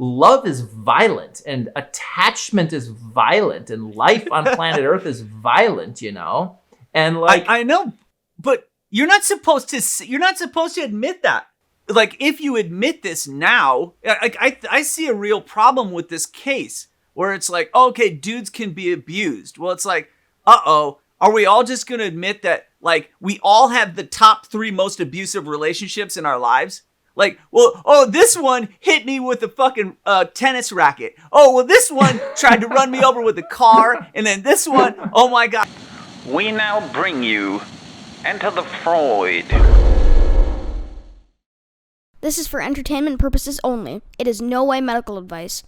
love is violent and attachment is violent and life on planet Earth is violent, you know? And like I know, but you're not supposed to admit that. Like, if you admit this now, I see a real problem with this case where it's like, okay, dudes can be abused. Well, it's like, are we all just going to admit that, like, we all have the top 3 most abusive relationships in our lives? Like, well, this one hit me with a fucking tennis racket. Oh, well, this one tried to run me over with a car. And then this one, oh my God. We now bring you Enter the Freud. This is for entertainment purposes only. It is no way medical advice.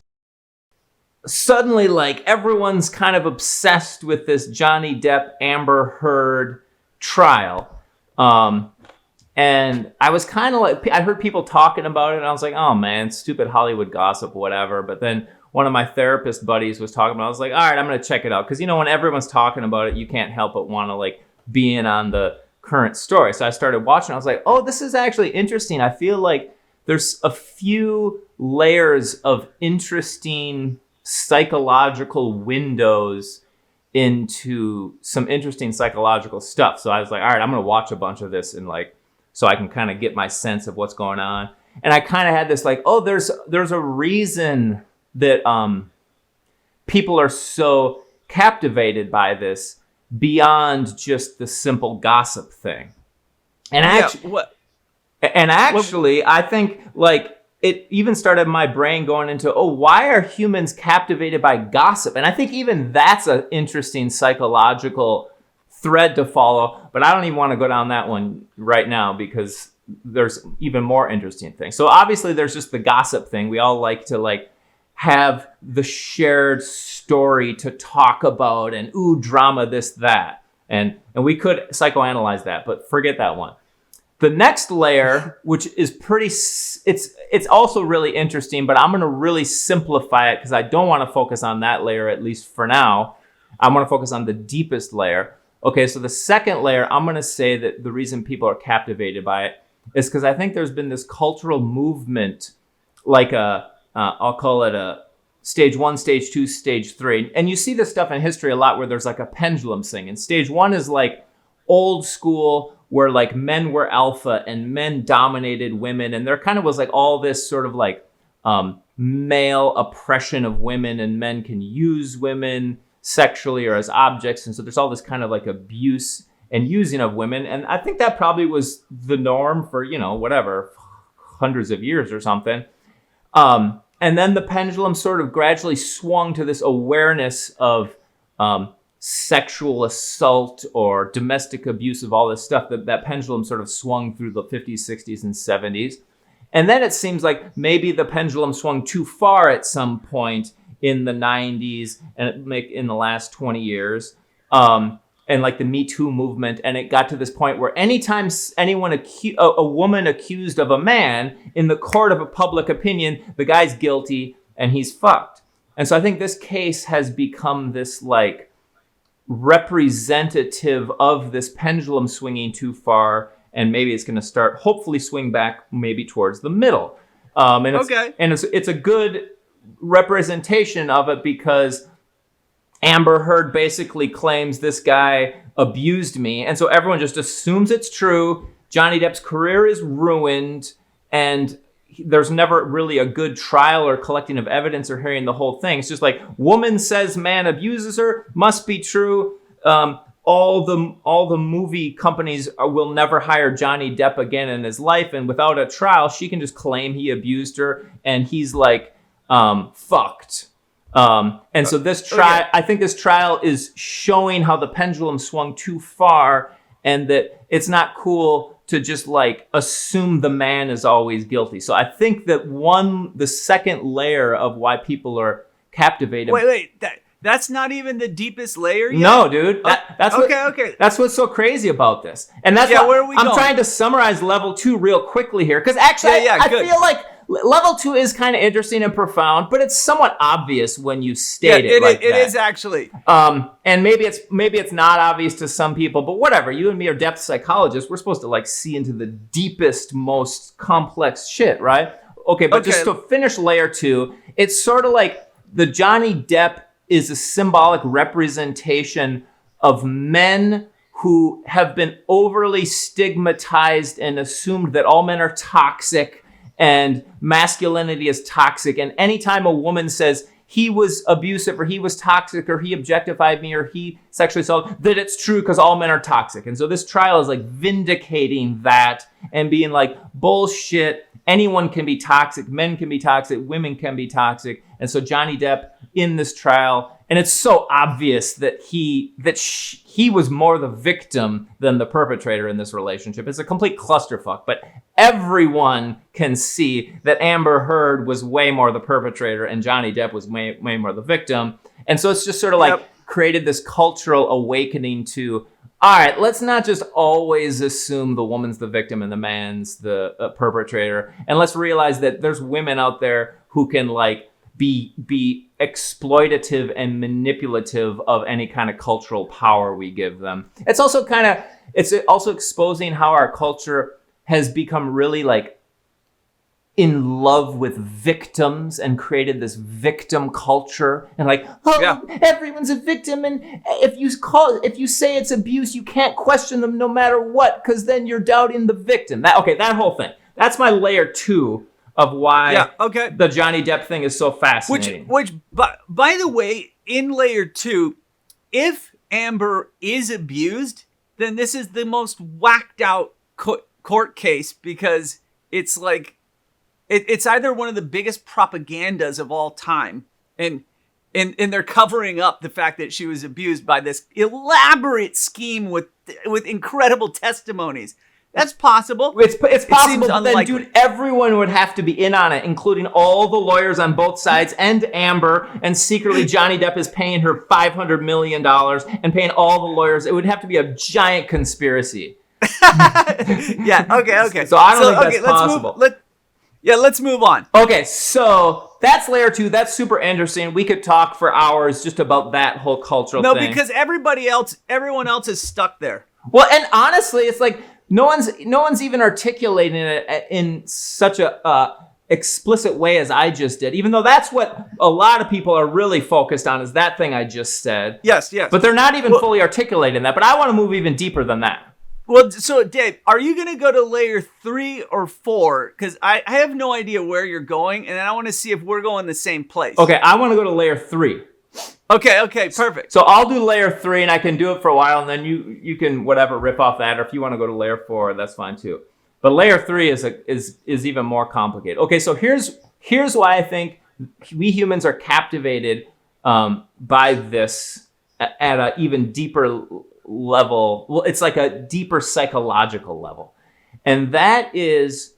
Suddenly, like, everyone's kind of obsessed with this Johnny Depp Amber Heard trial. And I was kind of like, I heard people talking about it, and I was like, oh man, stupid Hollywood gossip, whatever. But then one of my therapist buddies was talking about it. I was like, all right, I'm going to check it out. Because, you know, when everyone's talking about it, you can't help but want to, like, be in on the current story. So I started watching. I was like, oh, this is actually interesting. I feel like there's a few layers of interesting psychological windows into some interesting psychological stuff. So I was like, all right, I'm going to watch a bunch of this and like, so I can kind of get my sense of what's going on. And I kind of had this like, oh, there's a reason that people are so captivated by this beyond just the simple gossip thing. And actually, I think like it even started my brain going into, oh, why are humans captivated by gossip? And I think even that's an interesting psychological thread to follow, but I don't even want to go down that one right now because there's even more interesting things. So obviously there's just the gossip thing. We all like to like have the shared story to talk about and ooh, drama, this, that. And we could psychoanalyze that, but forget that one. The next layer, which is it's also really interesting, but I'm going to really simplify it because I don't want to focus on that layer, at least for now. I'm going to focus on the deepest layer. Okay, so the second layer, I'm going to say that the reason people are captivated by it is because I think there's been this cultural movement, like I'll call it a stage 1, stage 2, stage 3. And you see this stuff in history a lot where there's like a pendulum swing. And stage 1 is like old school, where like men were alpha and men dominated women. And there kind of was like all this sort of like male oppression of women, and men can use women sexually or as objects. And so there's all this kind of like abuse and using of women. And I think that probably was the norm for, you know, whatever, hundreds of years or something. And then the pendulum sort of gradually swung to this awareness of sexual assault or domestic abuse, of all this stuff. That pendulum sort of swung through the 50s, 60s, and 70s. And then it seems like maybe the pendulum swung too far at some point in the 90s and in the last 20 years. And like the Me Too movement. And it got to this point where anytime anyone, a woman accused of a man in the court of a public opinion, the guy's guilty and he's fucked. And so I think this case has become this like representative of this pendulum swinging too far. And maybe it's going to start, hopefully swing back maybe towards the middle. And it's a good representation of it because Amber Heard basically claims this guy abused me. And so everyone just assumes it's true. Johnny Depp's career is ruined. And there's never really a good trial or collecting of evidence or hearing the whole thing. It's just like, woman says man abuses her, must be true. All the movie companies will never hire Johnny Depp again in his life. And without a trial, she can just claim he abused her. And he's like, fucked. And so this trial, I think this trial is showing how the pendulum swung too far and that it's not cool to just like assume the man is always guilty. So I think that the second layer of why people are captivated. Wait, that's not even the deepest layer yet? No, dude. That's what's so crazy about this. And that's why where are we going? trying to summarize level 2 real quickly here. Because actually, I feel like level 2 is kind of interesting and profound, but it's somewhat obvious when you state it like that. It is actually. And maybe it's not obvious to some people, but whatever. You and me are depth psychologists. We're supposed to like see into the deepest, most complex shit, right? Okay, but just to finish layer 2, It's sort of like the Johhny Depp is a symbolic representation of men who have been overly stigmatized and assumed that all men are toxic and masculinity is toxic. And anytime a woman says he was abusive or he was toxic or he objectified me or he sexually assaulted, that it's true because all men are toxic. And so this trial is like vindicating that and being like, bullshit, anyone can be toxic, men can be toxic, women can be toxic. And so Johhny Depp in this trial, and it's so obvious that he was more the victim than the perpetrator in this relationship. It's a complete clusterfuck, but everyone can see that Amber Heard was way more the perpetrator and Johhny Depp was way more the victim. And so it's just sort of like created this cultural awakening to, all right, let's not just always assume the woman's the victim and the man's the perpetrator. And let's realize that there's women out there who can like be exploitative and manipulative of any kind of cultural power we give them. It's also exposing how our culture has become really like in love with victims and created this victim culture and like, everyone's a victim. And if you say it's abuse, you can't question them no matter what, because then you're doubting the victim. That whole thing. That's my layer 2 of why the Johhny Depp thing is so fascinating. Which, by the way, in layer 2, if Amber is abused, then this is the most whacked out court case because it's like, it's either one of the biggest propagandas of all time, and they're covering up the fact that she was abused by this elaborate scheme with incredible testimonies. That's possible. It's possible, but then, dude, everyone would have to be in on it, including all the lawyers on both sides and Amber. And secretly, Johhny Depp is paying her $500 million and paying all the lawyers. It would have to be a giant conspiracy. Yeah. Okay. So I don't think that's possible. Let's move on. Okay, so that's layer 2. That's super interesting. We could talk for hours just about that whole cultural thing. No, because everyone else is stuck there. Well, and honestly, it's like no one's even articulating it in such a explicit way as I just did. Even though that's what a lot of people are really focused on, is that thing I just said. Yes. But they're not even fully articulating that. But I want to move even deeper than that. Well, so Dave, are you going to go to layer 3 or 4? Because I have no idea where you're going, and I want to see if we're going the same place. Okay, I want to go to layer 3. Okay, perfect. So I'll do layer 3, and I can do it for a while, and then you can whatever rip off that, or if you want to go to layer 4, that's fine too. But layer 3 is even more complicated. Okay, so here's why I think we humans are captivated by this at an even deeper level. Well, it's like a deeper psychological level, and that is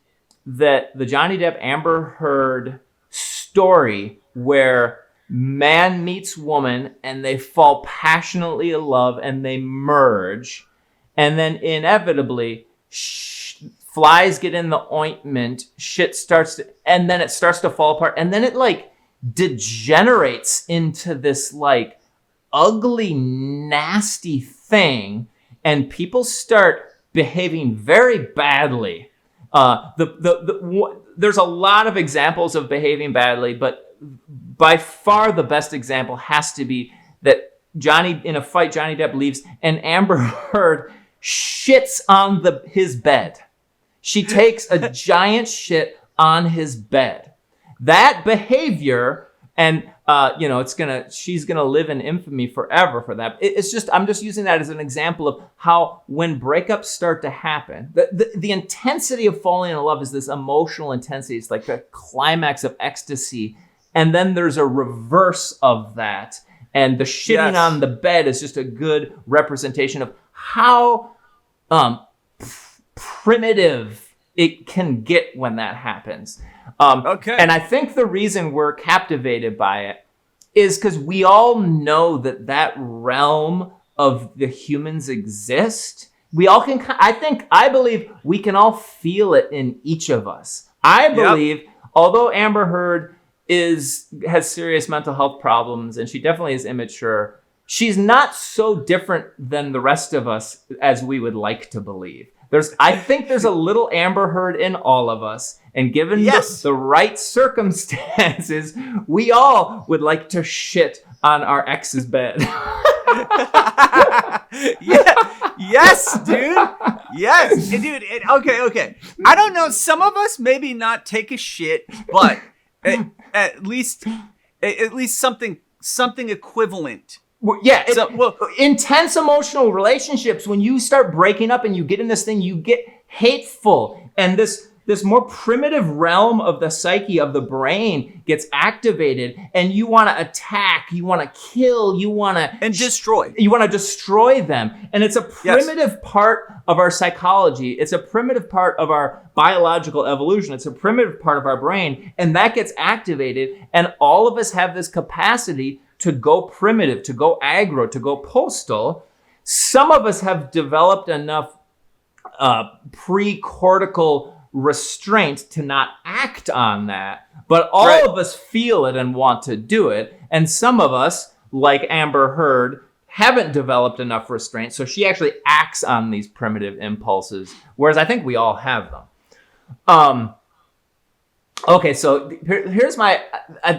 that the Johhny Depp Amber Heard story where man meets woman and they fall passionately in love and they merge, and then inevitably flies get in the ointment, shit starts to, and then it starts to fall apart, and then it like degenerates into this like ugly, nasty thing, and people start behaving very badly. There's a lot of examples of behaving badly, but by far the best example has to be that in a fight, Johhny Depp leaves, and Amber Heard shits on his bed. She takes a giant shit on his bed. That behavior, and she's gonna live in infamy forever for that. I'm just using that as an example of how when breakups start to happen, the intensity of falling in love is this emotional intensity. It's like the climax of ecstasy, and then there's a reverse of that, and the shitting on the bed is just a good representation of how primitive it can get when that happens. And I think the reason we're captivated by it is because we all know that realm of the humans exist. We all can, I believe we can all feel it in each of us. I believe, although Amber Heard has serious mental health problems and she definitely is immature, she's not so different than the rest of us as we would like to believe. I think there's a little Amber Heard in all of us, And given Yes. the right circumstances, we all would like to shit on our ex's bed. Yeah. Yes, dude. Yes. And dude, okay. I don't know. Some of us maybe not take a shit, but at least something equivalent. Yeah, Well, intense emotional relationships, when you start breaking up and you get in this thing, you get hateful. And this more primitive realm of the psyche, of the brain, gets activated, and you want to attack, you want to kill, you want to... and destroy. You want to destroy them. And it's a primitive part of our psychology. It's a primitive part of our biological evolution. It's a primitive part of our brain. And that gets activated. And all of us have this capacity to go primitive, to go aggro, to go postal. Some of us have developed enough pre-cortical restraint to not act on that. But all of us feel it and want to do it. And some of us, like Amber Heard, haven't developed enough restraint, so she actually acts on these primitive impulses, whereas I think we all have them. Okay, so here's my...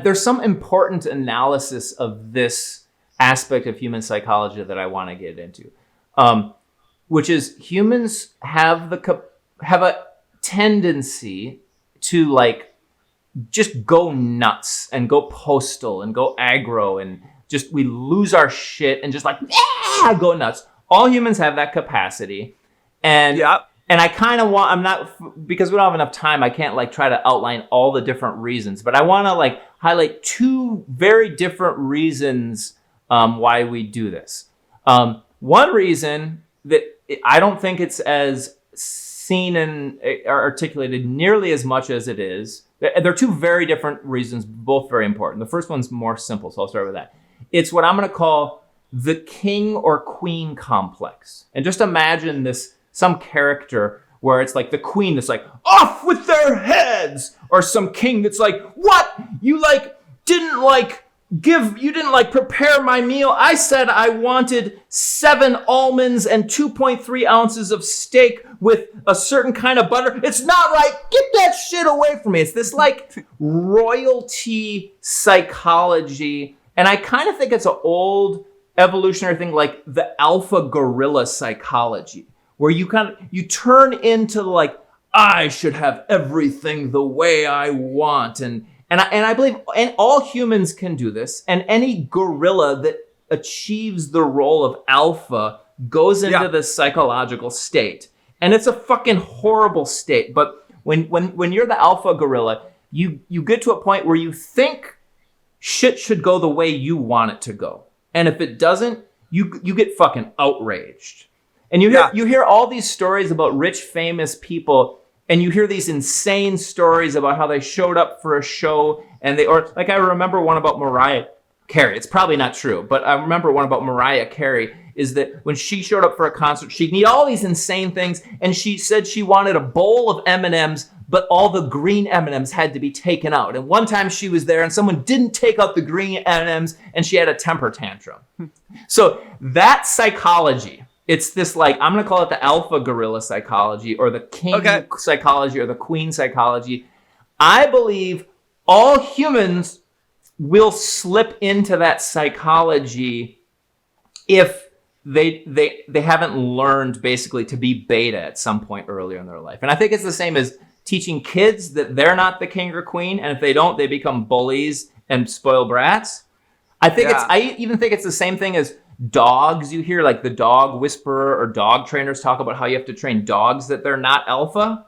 there's some important analysis of this aspect of human psychology that I want to get into, which is humans have a tendency to like just go nuts and go postal and go aggro, and just we lose our shit and just like go nuts. All humans have that capacity, and I kind of want, I'm not, because we don't have enough time, I can't like try to outline all the different reasons, but I want to like highlight two very different reasons why we do this. One reason that I don't think it's as seen and articulated nearly as much as it is. There are two very different reasons, both very important. The first one's more simple, so I'll start with that. It's what I'm going to call the king or queen complex. And just imagine this, some character where it's like the queen that's like, off with their heads! Or some king that's like, what? You didn't prepare my meal. I said I wanted 7 almonds and 2.3 ounces of steak with a certain kind of butter. It's not right. Get that shit away from me. It's this like royalty psychology. And I kind of think it's an old evolutionary thing, like the alpha gorilla psychology, where you turn into like, I should have everything the way I want. And I believe all humans can do this, and any gorilla that achieves the role of alpha goes into this psychological state. And it's a fucking horrible state. But when you're the alpha gorilla, you get to a point where you think shit should go the way you want it to go. And if it doesn't, you get fucking outraged. And you hear all these stories about rich, famous people, and you hear these insane stories about how they showed up for a show, and I remember one about Mariah Carey. It's probably not true, but I remember one about Mariah Carey is that when she showed up for a concert, she'd need all these insane things, and she said she wanted a bowl of M&Ms, but all the green M&Ms had to be taken out. And one time she was there, and someone didn't take out the green M&Ms, and she had a temper tantrum. So that psychology... It's this like, I'm going to call it the alpha gorilla psychology, or the king psychology, or the queen psychology. I believe all humans will slip into that psychology if they haven't learned basically to be beta at some point earlier in their life. And I think it's the same as teaching kids that they're not the king or queen, and if they don't, they become bullies and spoiled brats. I even think it's the same thing as dogs. You hear like the dog whisperer or dog trainers talk about how you have to train dogs that they're not alpha.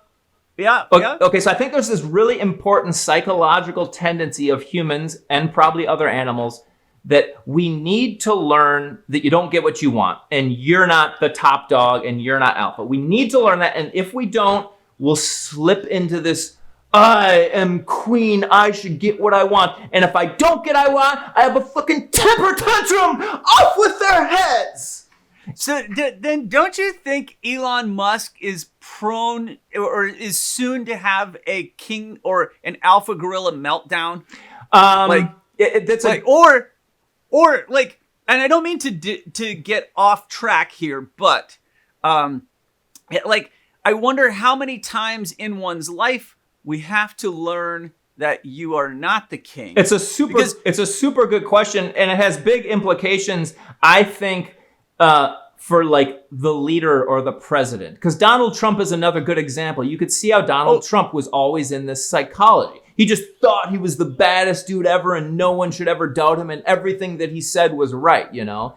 Okay, so I think there's this really important psychological tendency of humans and probably other animals that we need to learn that you don't get what you want, and you're not the top dog and you're not alpha. We need to learn that, and if we don't, we'll slip into this, I am queen, I should get what I want. And if I don't get what I want, I have a fucking temper tantrum. Off with their heads. So then don't you think Elon Musk is prone or is soon to have a king or an alpha gorilla meltdown? And I don't mean to get off track here, but I wonder how many times in one's life we have to learn that you are not the king? It's a super good question, and it has big implications, I think, for like the leader or the president. Because Donald Trump is another good example. You could see how Donald Trump was always in this psychology. He just thought he was the baddest dude ever, and no one should ever doubt him, and everything that he said was right, you know?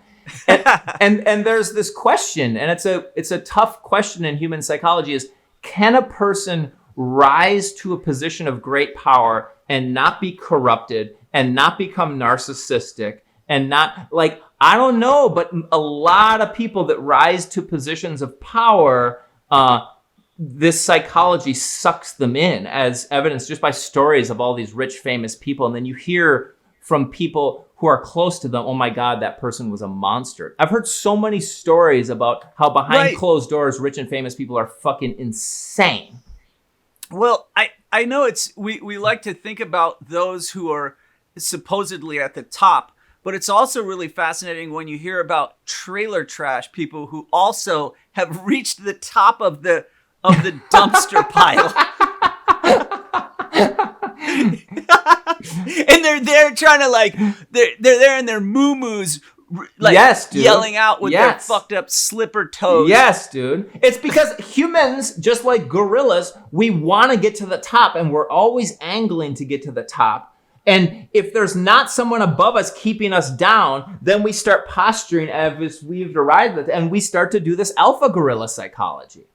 And there's this question, and it's a tough question in human psychology, is can a person rise to a position of great power and not be corrupted and not become narcissistic and not, like, I don't know, but a lot of people that rise to positions of power, this psychology sucks them in, as evidenced just by stories of all these rich, famous people. And then you hear from people who are close to them, oh my God, that person was a monster. I've heard so many stories about how behind closed doors, rich and famous people are fucking insane. Well, I know we like to think about those who are supposedly at the top, but it's also really fascinating when you hear about trailer trash people who also have reached the top of the dumpster pile. And they're there trying to, like, they're there in their moo-moos, like, yes, dude. Yelling out with their fucked up slipper toes. Yes, dude. It's because humans, just like gorillas, we want to get to the top, and we're always angling to get to the top. And if there's not someone above us keeping us down, then we start posturing as if we've arrived at, and we start to do this alpha gorilla psychology.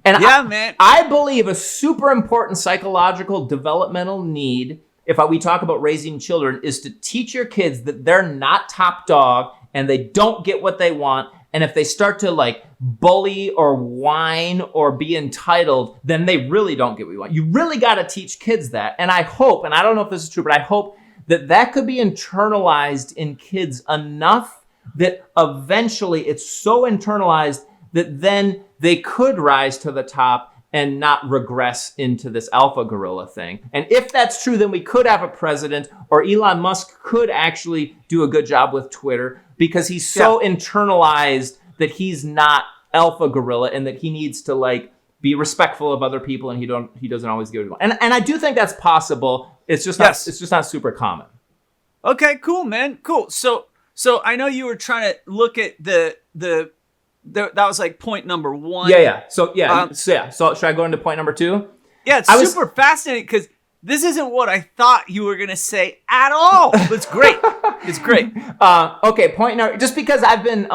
And man. I believe a super important psychological developmental need, if we talk about raising children, is to teach your kids that they're not top dog and they don't get what they want. And if they start to, like, bully or whine or be entitled, then they really don't get what you want. You really got to teach kids that. And I hope, and I don't know if this is true, but I hope that could be internalized in kids enough that eventually it's so internalized that then they could rise to the top and not regress into this alpha gorilla thing. And if that's true, then we could have a president, or Elon Musk could actually do a good job with Twitter, because he's so internalized that he's not alpha gorilla and that he needs to, like, be respectful of other people, and he doesn't always get what he wants. And I do think that's possible. It's just not super common. Okay, cool, man. Cool. So I know you were trying to look at the that was like point number one. Yeah. So should I go into point number two? Yeah, it's super fascinating because this isn't what I thought you were gonna say at all. But it's great. It's great. Okay, point number. Just because I've been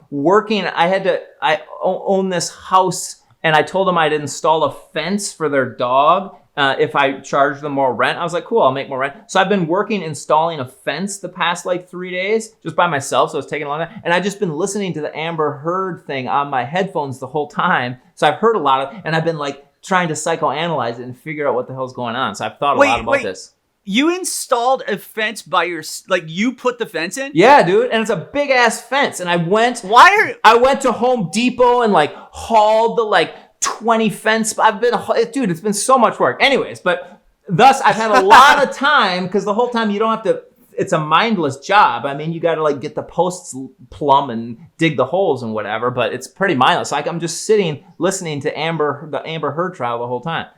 working, I own this house, and I told them I'd install a fence for their dog. If I charge them more rent. I was like, cool, I'll make more rent. So I've been working installing a fence the past, like, 3 days just by myself. So it's taking a long time. And I've just been listening to the Amber Heard thing on my headphones the whole time. So I've heard a lot of, and I've been, like, trying to psychoanalyze it and figure out what the hell's going on. So I've thought a lot about this. You installed a fence by you put the fence in? Yeah, dude. And it's a big ass fence. And I went to Home Depot and, like, hauled the, like, 20 fence. It's been so much work. Anyways, but thus I've had a lot of time, because the whole time you don't have to, it's a mindless job. I mean, you got to, like, get the posts plumb and dig the holes and whatever, but it's pretty mindless. Like, I'm just sitting listening to the Amber Heard trial the whole time.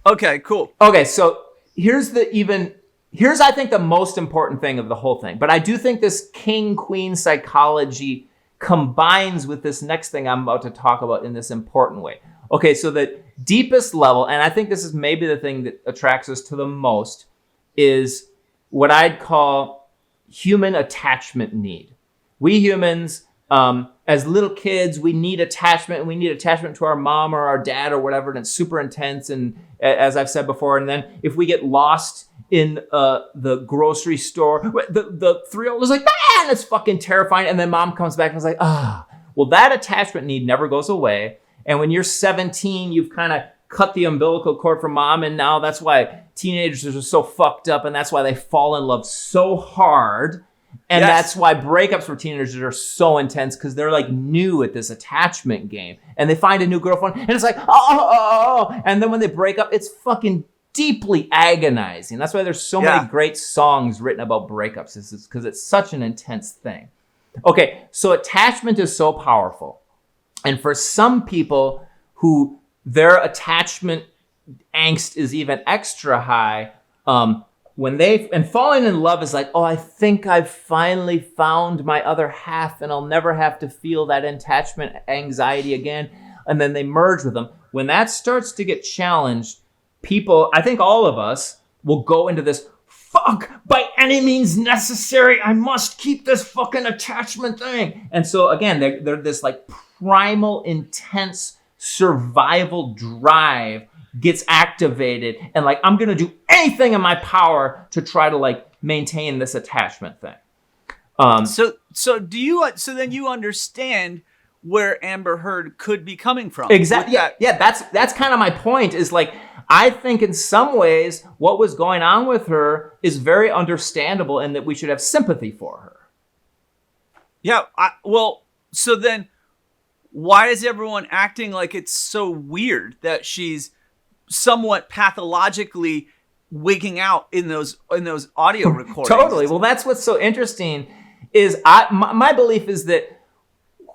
Okay, cool. Okay, so here's I think the most important thing of the whole thing. But I do think this king-queen psychology combines with this next thing I'm about to talk about in this important way. Okay, so the deepest level, and I think this is maybe the thing that attracts us to the most, is what I'd call human attachment need. We humans, as little kids, we need attachment, and we need attachment to our mom or our dad or whatever, and it's super intense, and as I've said before, and then if we get lost in the grocery store, the 3-year-old is like, and it's fucking terrifying, and then mom comes back and is like, well, that attachment need never goes away. And when you're 17, you've kind of cut the umbilical cord from mom, and now that's why teenagers are so fucked up, and that's why they fall in love so hard, and that's why breakups for teenagers are so intense, because they're, like, new at this attachment game, and they find a new girlfriend, and it's like, and then when they break up, it's fucking deeply agonizing. That's why there's so many great songs written about breakups, is because it's such an intense thing. Okay, so attachment is so powerful. And for some people who their attachment angst is even extra high. And falling in love is like, oh, I think I've finally found my other half and I'll never have to feel that attachment anxiety again. And then they merge with them. When that starts to get challenged, people, I think all of us will go into this, fuck, by any means necessary, I must keep this fucking attachment thing. And so again, they're this like primal, intense survival drive gets activated, and like, I'm gonna do anything in my power to try to like maintain this attachment thing. So then you understand where Amber Heard could be coming from. Exactly. Yeah. That's kind of my point, is like, I think in some ways what was going on with her is very understandable and that we should have sympathy for her. Yeah. So then why is everyone acting like it's so weird that she's somewhat pathologically wigging out in those audio recordings? Totally. Well, that's what's so interesting is my belief is that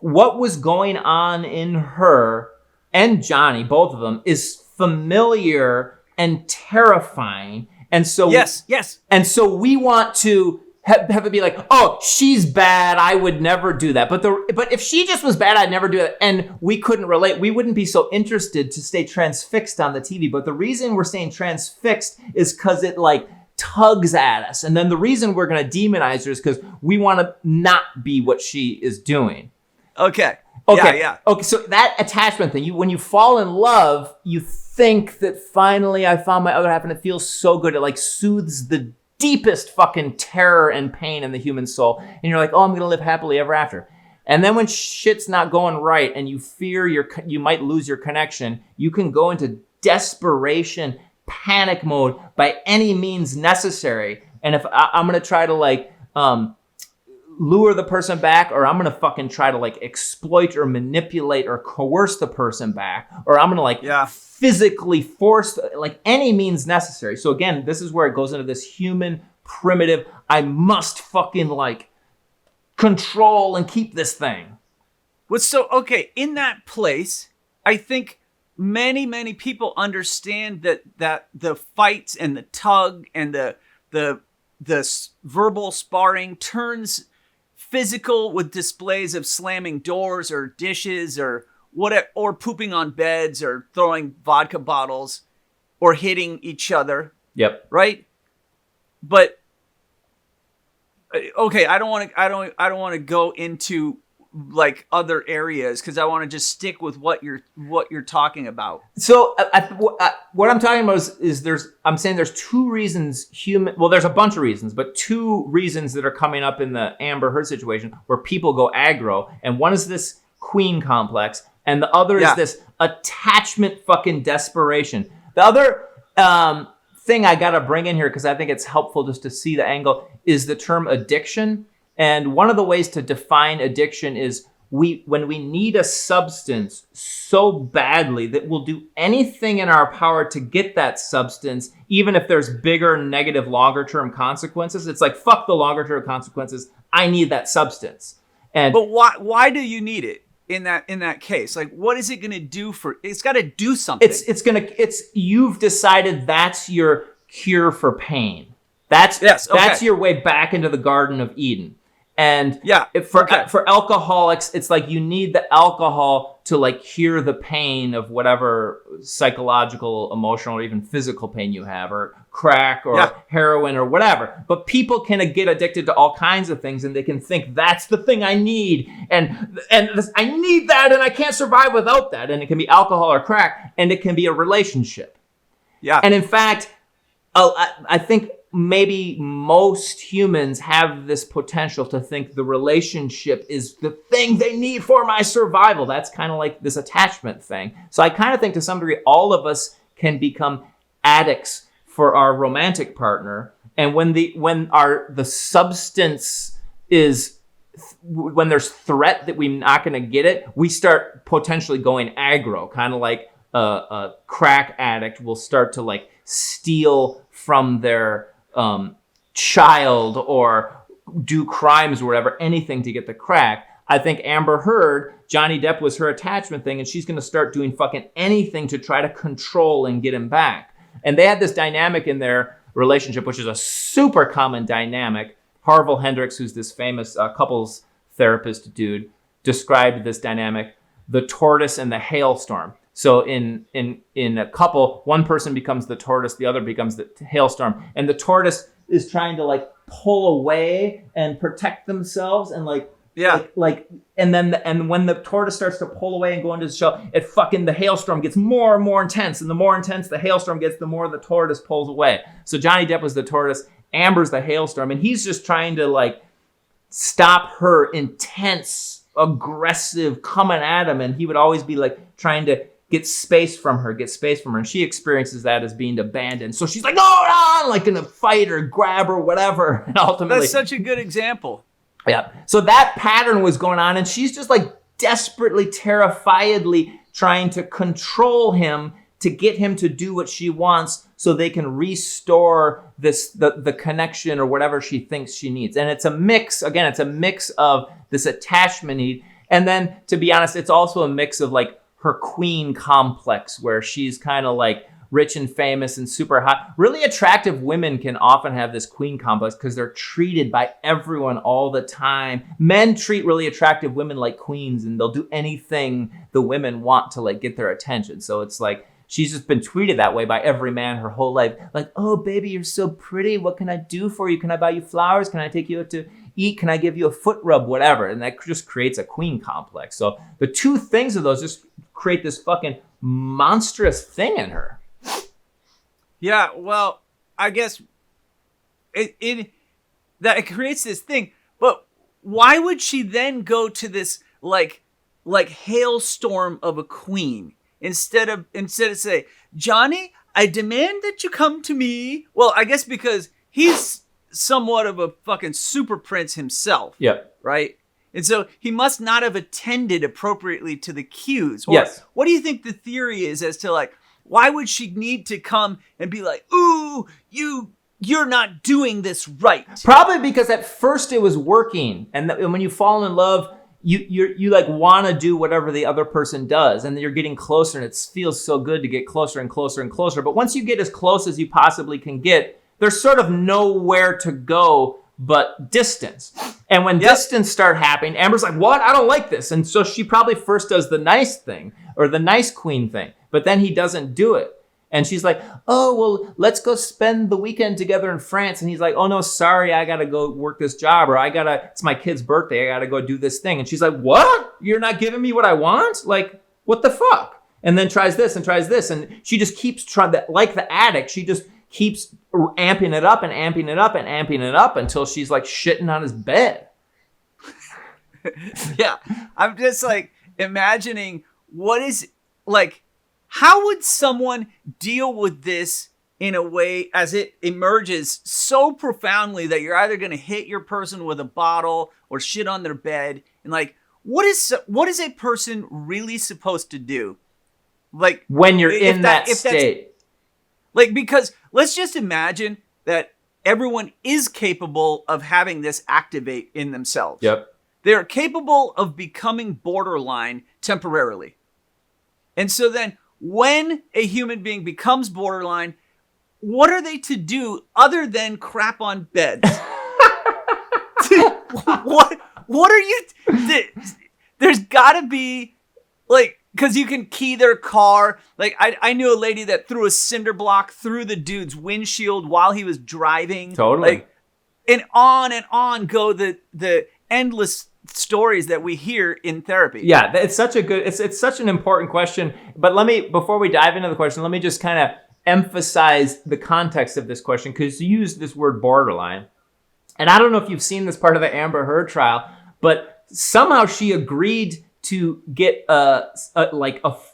what was going on in her and Johhny, both of them, is familiar and terrifying. And so yes. And so we want to have it be like, oh, she's bad, I would never do that. But if she just was bad, I'd never do that. And we couldn't relate. We wouldn't be so interested to stay transfixed on the TV. But the reason we're staying transfixed is because it like tugs at us. And then the reason we're going to demonize her is because we want to not be what she is doing. Okay. Yeah. Okay, so that attachment thing, when you fall in love, you think that finally I found my other half and it feels so good. It like soothes the deepest fucking terror and pain in the human soul. And you're like, oh, I'm going to live happily ever after. And then when shit's not going right and you fear you might lose your connection, you can go into desperation, panic mode by any means necessary. And if I'm going to try to like lure the person back, or I'm going to fucking try to like exploit or manipulate or coerce the person back, or I'm going to like physically force, like any means necessary. So again, this is where it goes into this human primitive, I must fucking like control and keep this thing. In that place, I think many people understand that the fights and the tug and the verbal sparring turns physical with displays of slamming doors or dishes or pooping on beds or throwing vodka bottles or hitting each other. Yep. Right? But okay, I don't want to go into like other areas because I want to just stick with what you're talking about. So what I'm talking about is I'm saying there's two reasons there's a bunch of reasons, but two reasons that are coming up in the Amber Heard situation where people go aggro, and one is this queen complex, and the other is this attachment fucking desperation. The other thing I got to bring in here, because I think it's helpful just to see the angle, is the term addiction. And one of the ways to define addiction is when we need a substance so badly that we'll do anything in our power to get that substance, even if there's bigger negative longer term consequences. It's like, fuck the longer term consequences. I need that substance. But why do you need it in that case? Like, what is it going to do it's got to do something. You've decided that's your cure for pain. That's your way back into the Garden of Eden. And for alcoholics, it's like you need the alcohol to like cure the pain of whatever psychological, emotional, or even physical pain you have, or crack or heroin or whatever. But people can get addicted to all kinds of things, and they can think that's the thing I need, and I need that, and I can't survive without that. And it can be alcohol or crack, and it can be a relationship. Yeah. And in fact, I think maybe most humans have this potential to think the relationship is the thing they need for my survival. That's kind of like this attachment thing. So I kind of think to some degree, all of us can become addicts for our romantic partner. And when the substance is, when there's threat that we're not going to get it, we start potentially going aggro, kind of like a crack addict will start to like steal from their child or do crimes or whatever, anything to get the crack. I think Amber Heard, Johnny Depp was her attachment thing, and she's going to start doing fucking anything to try to control and get him back. And they had this dynamic in their relationship, which is a super common dynamic. Harville Hendrix, who's this famous couples therapist dude, described this dynamic, the tortoise and the hailstorm. So in a couple, one person becomes the tortoise, the other becomes the hailstorm. And the tortoise is trying to like pull away and protect themselves and and when the tortoise starts to pull away and go into the shell, the hailstorm gets more and more intense. And the more intense the hailstorm gets, the more the tortoise pulls away. So Johnny Depp was the tortoise, Amber's the hailstorm, and he's just trying to like stop her intense, aggressive coming at him. And he would always be like trying to get space from her. And she experiences that as being abandoned. So she's like, no, like in a fight or grab or whatever. And ultimately, that's such a good example. Yeah. So that pattern was going on, and she's just like desperately, terrifiedly trying to control him to get him to do what she wants so they can restore the connection or whatever she thinks she needs. And it's a mix of this attachment need. And then, to be honest, it's also a mix of like her queen complex, where she's kind of like rich and famous and super hot. Really attractive women can often have this queen complex because they're treated by everyone all the time. Men treat really attractive women like queens, and they'll do anything the women want to like get their attention. So it's like she's just been treated that way by every man her whole life. Like, oh, baby, you're so pretty. What can I do for you? Can I buy you flowers? Can I take you out to eat? Can I give you a foot rub? Whatever. And that just creates a queen complex. So the two things of those just create this fucking monstrous thing in her. Yeah, well, I guess it creates this thing, but why would she then go to this like hailstorm of a queen instead of say, Johnny, I demand that you come to me? Well, I guess because he's somewhat of a fucking super prince himself. Yep. Right? And so he must not have attended appropriately to the cues. Or yes. What do you think the theory is as to like, why would she need to come and be like, ooh, you're not doing this right? Probably because at first it was working. And when you fall in love, you like want to do whatever the other person does. And then you're getting closer, and it feels so good to get closer and closer and closer. But once you get as close as you possibly can get, there's sort of nowhere to go but distance. And when distance start happening, Amber's like, what? I don't like this. And so she probably first does the nice thing or the nice queen thing, but then he doesn't do it. And she's like, oh, well, let's go spend the weekend together in France. And he's like, oh, no, sorry, I got to go work this job, or it's my kid's birthday. I got to go do this thing. And she's like, what? You're not giving me what I want? Like, what the fuck? And then tries this and tries this. And she just keeps trying that, like the addict. She just keeps amping it up and amping it up and amping it up until she's like shitting on his bed. Yeah. I'm just like imagining how would someone deal with this in a way as it emerges so profoundly that you're either going to hit your person with a bottle or shit on their bed? And like, what is a person really supposed to do? Like when you're in that state. Like, because let's just imagine that everyone is capable of having this activate in themselves. Yep. They're capable of becoming borderline temporarily. And so then when a human being becomes borderline, what are they to do other than crap on beds? What are you... There's got to be, like... Because you can key their car. Like, I knew a lady that threw a cinder block through the dude's windshield while he was driving. Totally. Like, and on go the endless stories that we hear in therapy. Yeah, it's such an important question. But before we dive into the question, let me just kind of emphasize the context of this question, because you used this word borderline. And I don't know if you've seen this part of the Amber Heard trial, but somehow she agreed to get a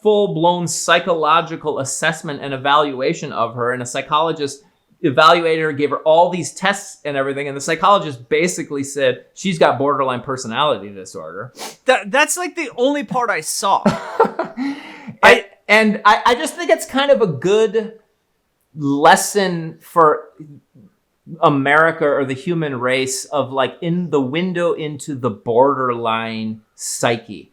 full-blown psychological assessment and evaluation of her. And a psychologist evaluated her, gave her all these tests and everything. And the psychologist basically said, she's got borderline personality disorder. That's like the only part I saw. I just think it's kind of a good lesson for America or the human race of like in the window into the borderline psyche.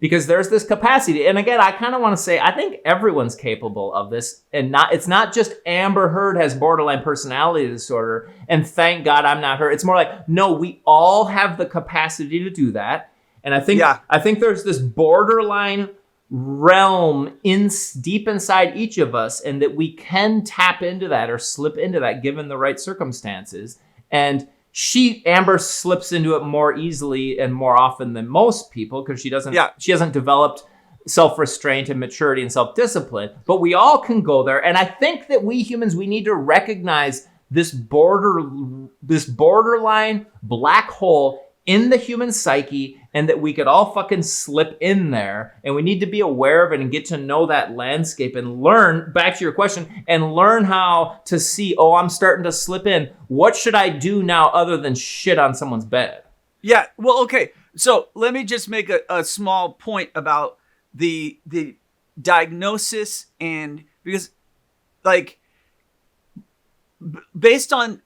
Because there's this capacity. And again, I kind of want to say, I think everyone's capable of this, and it's not just Amber Heard has borderline personality disorder and thank God I'm not her. It's more like, no, we all have the capacity to do that. And I think there's this borderline realm deep inside each of us, and that we can tap into that or slip into that given the right circumstances. And Amber slips into it more easily and more often than most people because she hasn't developed self-restraint and maturity and self-discipline. But we all can go there. And I think that we humans, we need to recognize this borderline black hole in the human psyche, and that we could all fucking slip in there, and we need to be aware of it and get to know that landscape and learn, back to your question, and learn how to see, I'm starting to slip in. What should I do now other than shit on someone's bed? Yeah, well, okay. So let me just make a small point about the diagnosis, and because like based on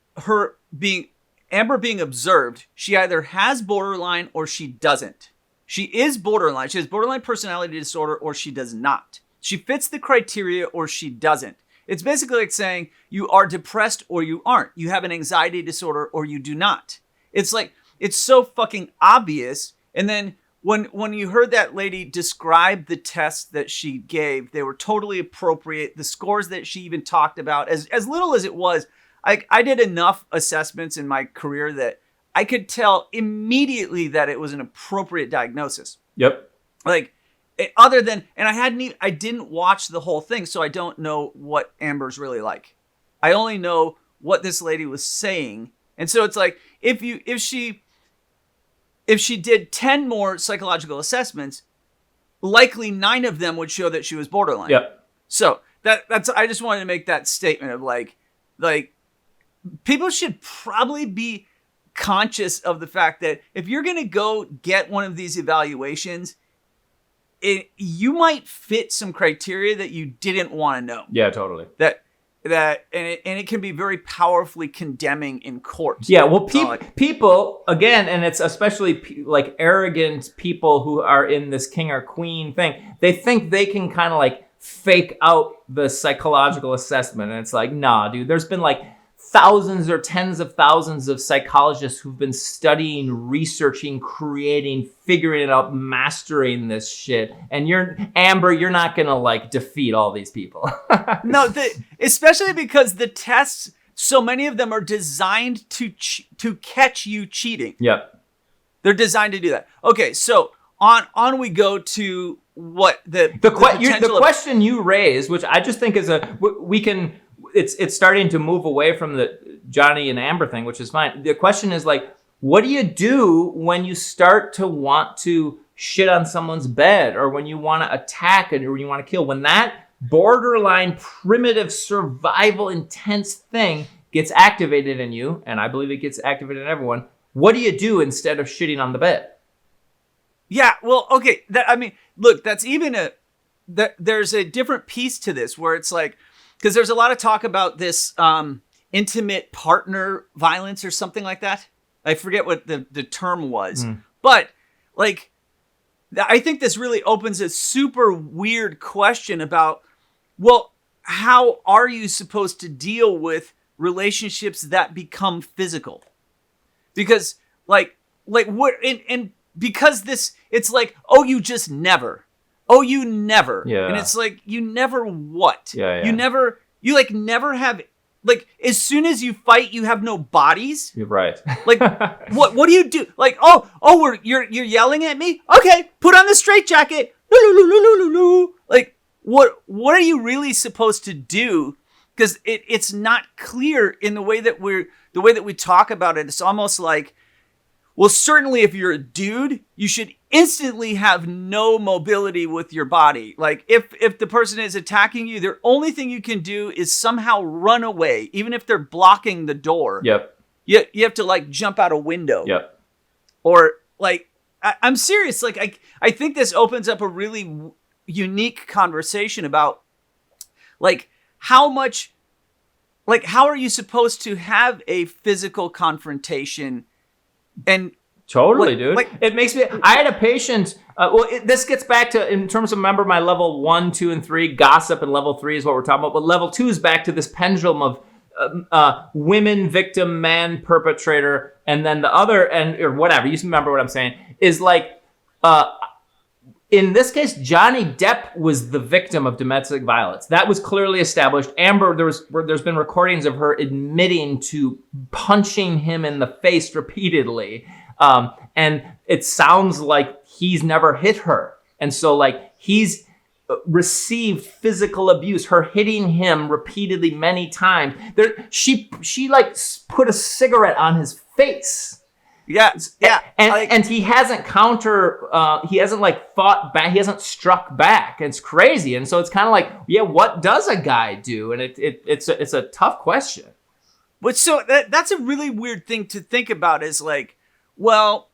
Amber being observed, she either has borderline or she doesn't. She is borderline. She has borderline personality disorder or she does not. She fits the criteria or she doesn't. It's basically like saying you are depressed or you aren't. You have an anxiety disorder or you do not. It's like, it's so fucking obvious. And then when you heard that lady describe the tests that she gave, they were totally appropriate. The scores that she even talked about, as little as it was, I did enough assessments in my career that I could tell immediately that it was an appropriate diagnosis. Yep. Like, and I didn't watch the whole thing, so I don't know what Amber's really like. I only know what this lady was saying. And so it's like, if she did 10 more psychological assessments, likely 9 of them would show that she was borderline. Yep. So that's I just wanted to make that statement of like people should probably be conscious of the fact that if you're going to go get one of these evaluations, you might fit some criteria that you didn't want to know. Yeah, totally. And it can be very powerfully condemning in court. Yeah, well, people, again, and it's especially like arrogant people who are in this king or queen thing, they think they can kind of like fake out the psychological assessment. And it's like, nah, dude, there's been like thousands or tens of thousands of psychologists who've been studying, researching, creating, figuring it out, mastering this shit. And Amber, you're not going to like defeat all these people. No, especially because the tests, so many of them are designed to catch you cheating. Yep. They're designed to do that. Okay, so on we go to what the question you raised, which I just think is it's starting to move away from the Johhny and Amber thing, which is fine. The question is like, what do you do when you start to want to shit on someone's bed, or when you want to attack or when you want to kill? When that borderline primitive survival intense thing gets activated in you, and I believe it gets activated in everyone, what do you do instead of shitting on the bed? Yeah, well, okay. Look, that's even there's a different piece to this where it's like, because there's a lot of talk about this intimate partner violence or something like that. I forget what the term was. But like, I think this really opens a super weird question about, well, how are you supposed to deal with relationships that become physical? Because like what, and because it's like, oh, you just never. Oh, you never. Yeah. And it's like, you never what? Yeah. You never have, like, as soon as you fight, you have no bodies. You're right. Like, what do you do? Like, you're yelling at me? Okay, put on the straitjacket. Like, what are you really supposed to do? Because it's not clear in the way that we talk about it. It's almost like, well, certainly if you're a dude, you should instantly have no mobility with your body. Like if the person is attacking you, the only thing you can do is somehow run away, even if they're blocking the door. Yep. You have to like jump out a window. Yep. Or like, I'm serious. Like I think this opens up a really unique conversation about like how much like, how are you supposed to have a physical confrontation? And Totally, like, dude. like- It makes me. I had a patient. This gets back to, in terms of, remember my level 1, 2, and 3 gossip, and level 3 is what we're talking about. But level 2 is back to this pendulum of women victim, man perpetrator, and then the other, or whatever. You remember what I'm saying? Is like, in this case, Johhny Depp was the victim of domestic violence. That was clearly established. Amber, there's been recordings of her admitting to punching him in the face repeatedly. And it sounds like he's never hit her. And so like he's received physical abuse, her hitting him repeatedly many times. She like put a cigarette on his face. yeah. And he hasn't he hasn't like fought back. He hasn't struck back. It's crazy. And so it's kind of like, yeah, what does a guy do? And it's a tough question. But so that's a really weird thing to think about, is like, well,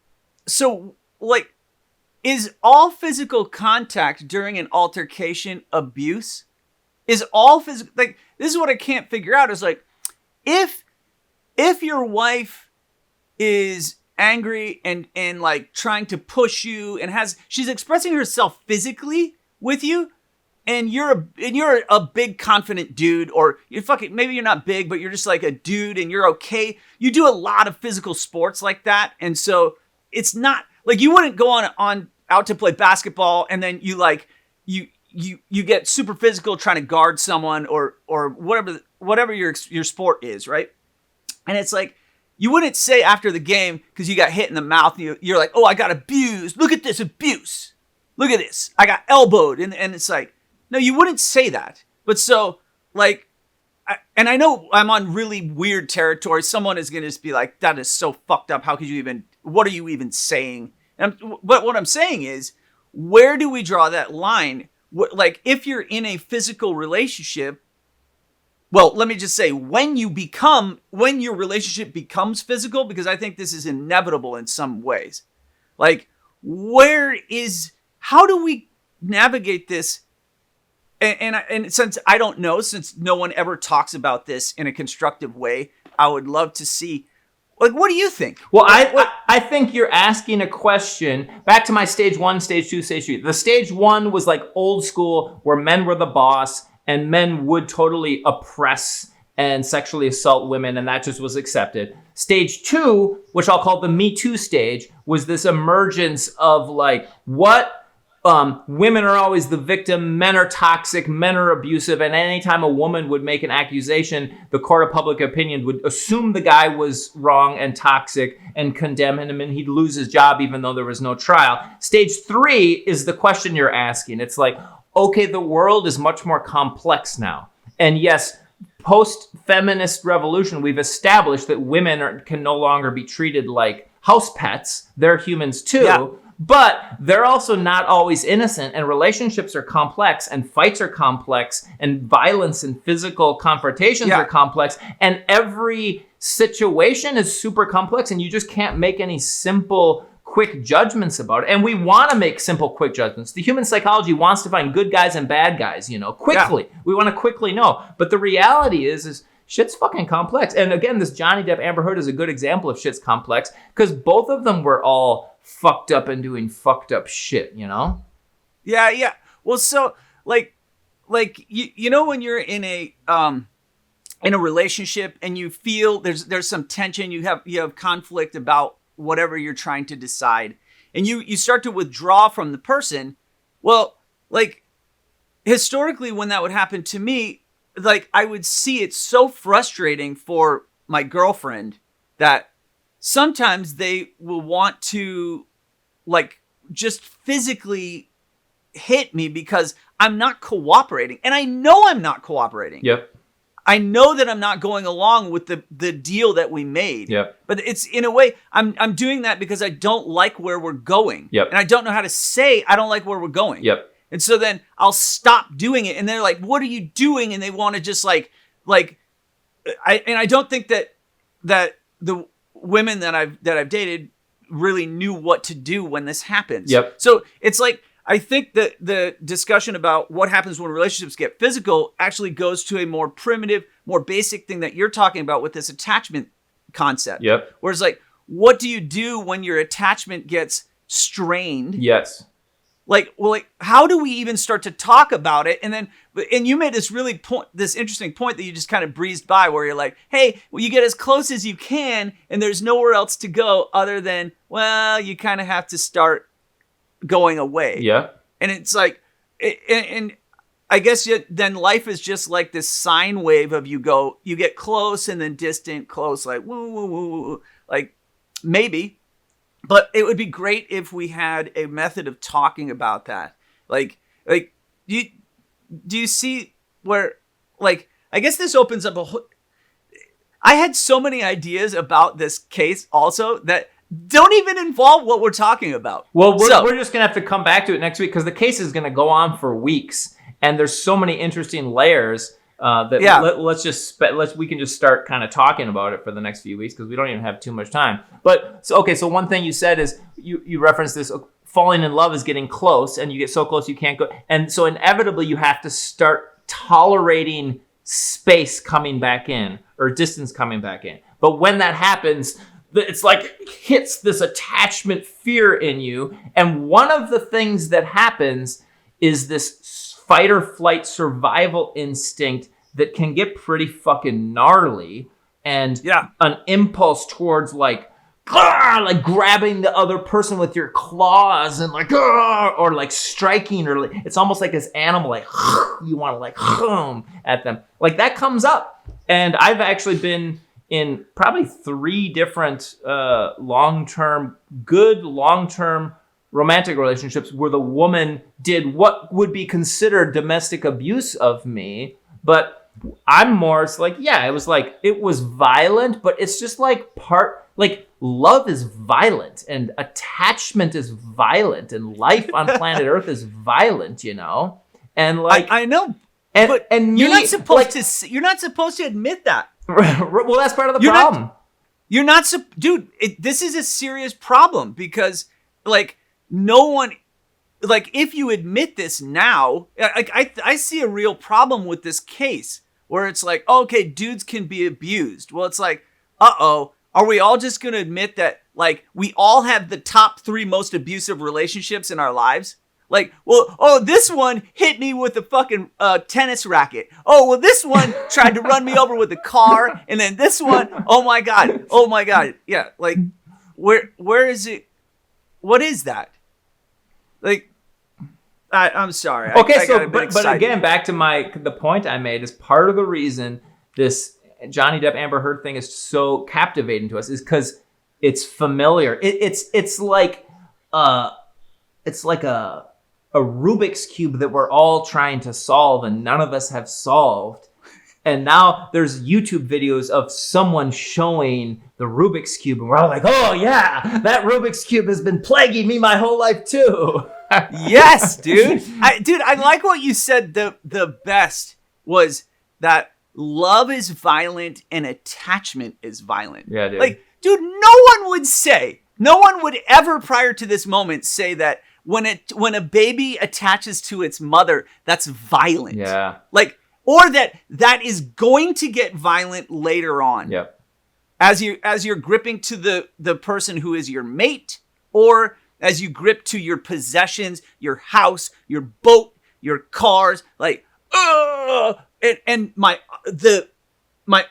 so like, is all physical contact during an altercation abuse? Is all physical, like, this is what I can't figure out, is like, if your wife is angry and like trying to push you and she's expressing herself physically with you, and you're a big confident dude, or maybe you're not big, but you're just like a dude and you're okay. You do a lot of physical sports like that. And so it's not like, you wouldn't go on out to play basketball and then you like, you get super physical trying to guard someone or whatever your sport is. Right. And it's like, you wouldn't say after the game, because you got hit in the mouth, you're like, oh, I got abused. Look at this abuse. Look at this. I got elbowed. And it's like, no, you wouldn't say that. But so, like, I know I'm on really weird territory. Someone is going to just be like, that is so fucked up. How could you even, what are you even saying? But what I'm saying is, where do we draw that line? Like, if you're in a physical relationship, well, let me just say, when your relationship becomes physical, because I think this is inevitable in some ways, like, how do we navigate this? And since I don't know, since no one ever talks about this in a constructive way, I would love to see, like, what do you think? Well, I think you're asking a question back to my stage 1, stage 2, stage 3. The stage 1 was like old school, where men were the boss and men would totally oppress and sexually assault women, and that just was accepted. Stage 2, which I'll call the Me Too stage, was this emergence of like, what? Women are always the victim, men are toxic, men are abusive, and anytime a woman would make an accusation, the court of public opinion would assume the guy was wrong and toxic and condemn him, and he'd lose his job even though there was no trial. Stage 3 is the question you're asking. It's like, okay, the world is much more complex now. And yes, post-feminist revolution, we've established that women can no longer be treated like house pets. They're humans too. Yeah. But they're also not always innocent, and relationships are complex, and fights are complex, and violence and physical confrontations are complex, and every situation is super complex, and you just can't make any simple, quick judgments about it. And we want to make simple, quick judgments. The human psychology wants to find good guys and bad guys, quickly. Yeah. We want to quickly know. But the reality is shit's fucking complex. And again, this Johhny Depp Amber Heard is a good example of shit's complex, because both of them were all fucked up and doing fucked up shit, Yeah. Well, so like when you're in a relationship and you feel there's some tension, you have conflict about whatever you're trying to decide, and you start to withdraw from the person. Well, like, historically, when that would happen to me, like, I would see it so frustrating for my girlfriend that sometimes they will want to, like, just physically hit me because I'm not cooperating. And I know I'm not cooperating. Yep. I know that I'm not going along with the deal that we made. Yep. But it's, in a way, I'm doing that because I don't like where we're going. Yep. And I don't know how to say I don't like where we're going. Yep. And so then I'll stop doing it. And they're like, what are you doing? And they want to just I don't think that the women that I've dated really knew what to do when this happens. Yep. So it's like, I think that the discussion about what happens when relationships get physical actually goes to a more primitive, more basic thing that you're talking about with this attachment concept. Yep. Whereas like, what do you do when your attachment gets strained? Yes. Like, well, like, how do we even start to talk about it? And you made this this interesting point that you just kind of breezed by, where you're like, hey, well, you get as close as you can, and there's nowhere else to go other than, well, you kind of have to start going away. Yeah. And it's like, and I guess then life is just like this sine wave of you get close and then distant, close, like woo, woo, woo, woo. Like maybe. But it would be great if we had a method of talking about that. Like, do you see where, like, I guess this opens up I had so many ideas about this case also that don't even involve what we're talking about. Well, we're just going to have to come back to it next week because the case is going to go on for weeks. And there's so many interesting layers we can just start kind of talking about it for the next few weeks because we don't even have too much time. But so one thing you said is you referenced this, falling in love is getting close, and you get so close you can't go. And so inevitably you have to start tolerating space coming back in or distance coming back in. But when that happens, it's like hits this attachment fear in you. And one of the things that happens is this fight or flight survival instinct that can get pretty fucking gnarly, and an impulse towards like grabbing the other person with your claws and like or like striking, or like, it's almost like this animal, like you want to like at them, like that comes up. And I've actually been in probably 3 different long-term romantic relationships where the woman did what would be considered domestic abuse of me, but I'm more, it's like, it was violent, but it's just like love is violent and attachment is violent and life on planet Earth is violent, you know? And like, I know, but you're not supposed to admit that. Well, that's part of the problem. Dude, this is a serious problem because like, no one, like, if you admit this now, I see a real problem with this case where it's like, okay, dudes can be abused. Well, it's like, are we all just going to admit that, like, we all have the top 3 most abusive relationships in our lives? Like, well, this one hit me with a fucking tennis racket. Oh, well, this one tried to run me over with a car. And then this one, oh my God. Yeah, like, where is it? What is that? Like, I'm sorry. Okay, but again, back to the point I made, is part of the reason this Johhny Depp Amber Heard thing is so captivating to us is because it's familiar. It's like a Rubik's Cube that we're all trying to solve and none of us have solved. And now there's YouTube videos of someone showing the Rubik's Cube, and we're all like, oh yeah, that Rubik's Cube has been plaguing me my whole life too. Yes, dude. I like what you said. The best was that love is violent and attachment is violent. Yeah, dude. Like, dude, no one would ever prior to this moment say that when a baby attaches to its mother, that's violent. Yeah. Like, or that is going to get violent later on. Yep. As you're gripping to the person who is your mate, or as you grip to your possessions, your house, your boat, your cars, like, and my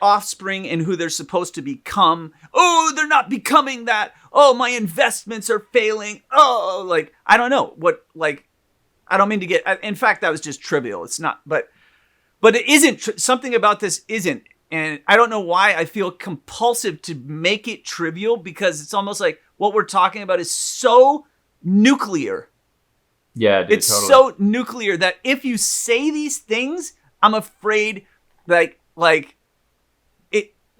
offspring and who they're supposed to become. Oh, they're not becoming that. Oh, my investments are failing. Oh, like, I don't know what, like, I don't mean to get, in fact, that was just trivial. It's not, but it isn't, something about this isn't. And I don't know why I feel compulsive to make it trivial, because it's almost like what we're talking about is so nuclear. Yeah, dude, it's totally. so nuclear that if you say these things, I'm afraid like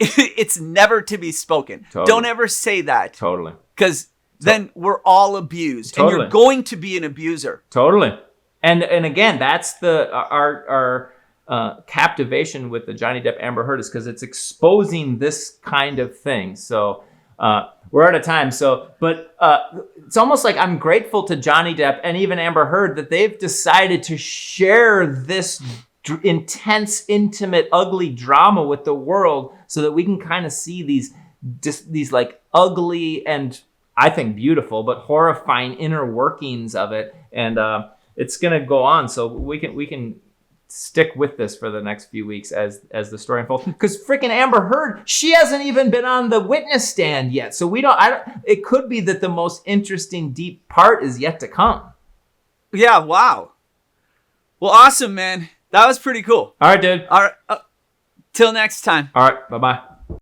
it's never to be spoken. Totally. Don't ever say that. Totally. Because then we're all abused. Totally. And you're going to be an abuser. Totally. And again, that's our captivation with the Johhny Depp Amber Heard, is because it's exposing this kind of thing. So we're out of time. But it's almost like I'm grateful to Johhny Depp and even Amber Heard that they've decided to share this intense, intimate, ugly drama with the world, so that we can kind of see these like ugly and I think beautiful but horrifying inner workings of it. And it's gonna go on, so we can stick with this for the next few weeks as the story unfolds. Because freaking Amber Heard, she hasn't even been on the witness stand yet, so it could be that the most interesting, deep part is yet to come. Yeah, wow. Well, awesome, man. That was pretty cool. All right, dude. All right. Till next time. All right, bye-bye.